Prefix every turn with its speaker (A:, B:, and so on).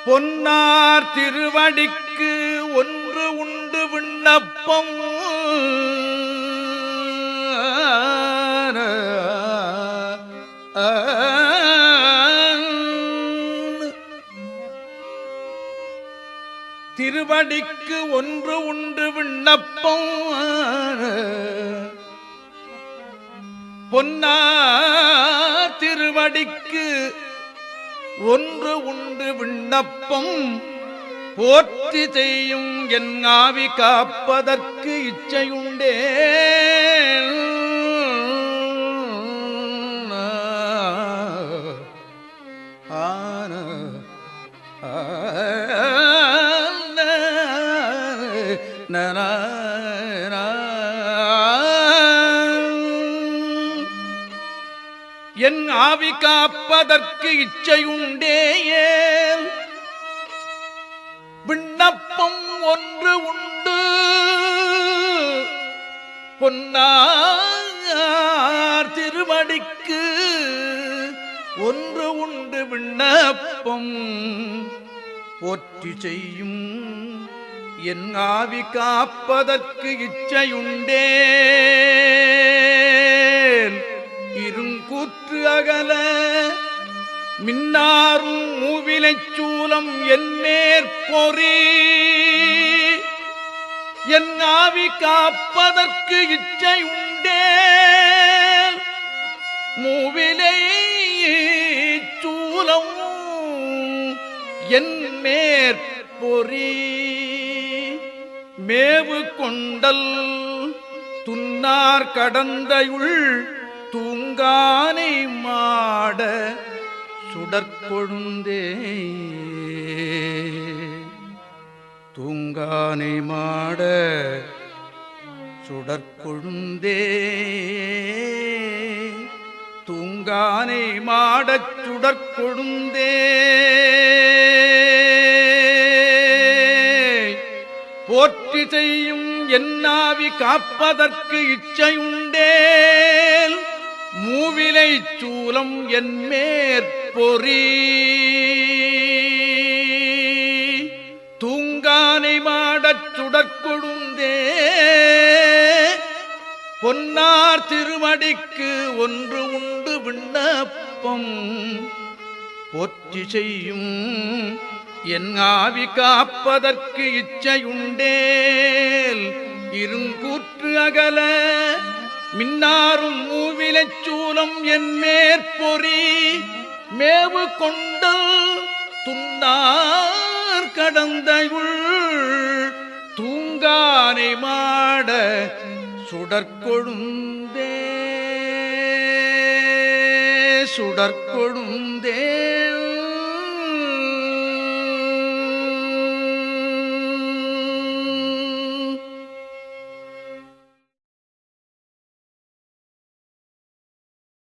A: பொன்னார் திருவடிக்கு ஒன்று உண்டு விண்ணப்பம் திருவடிக்கு ஒன்று உண்டு விண்ணப்பம் பொன்னார் திருவடிக்கு ஒன்று உண்டு விண்ணப்பம் போற்றி செய்யும் என் ஆவி காப்பதற்கு இச்சையுண்டே என் ஆவி காப்பதற்கு இச்சையுண்டேயேல் விண்ணப்பம் ஒன்று உண்டு பொன்னார் திருவடிக்கு ஒன்று உண்டு விண்ணப்பம் போற்றி செய்யும் என் ஆவி காப்பதற்கு இச்சையுண்டேல் இருங்கூற்று அகல மின்னாரும் மூவிலைச் சூலம் என் மேற்பொறி என் ஆவி காப்பதற்கு இச்சையுண்டேல் மூவிலை சூலம் என் மேற்பொறி மேவு கொண்டல் துன்னார் கடந்தையுள் தூங்கானை மாட சுடற்கொழுந்தே தூங்கானை மாட சுடற்கொழுந்தே தூங்கானை மாடச் சுடற்கொழுந்தே போற்றி செய்யும் என் ஆவி காப்பதற்கு இச்சையுண்டேல் மூவிலை சூலம் என் மேற்பொறி தூங்கானை மாடச் சுடற்கொழுந்தே பொன்னார் திருவடிக்கு ஒன்று உண்டு விண்ணப்பம் போற்றி செய்யும் என் ஆவி காப்பதற்கு இச்சையுண்டேல் இருங்கூற்று அகல மின்னாரும் மூவிலைச் சூலம் என் மேற்பொறி மேவு கொண்டல் துன்னார் கடந்தையுள் தூங்கானை மாட சுடற்கொழுந்தே சுடற்கொழுந்தே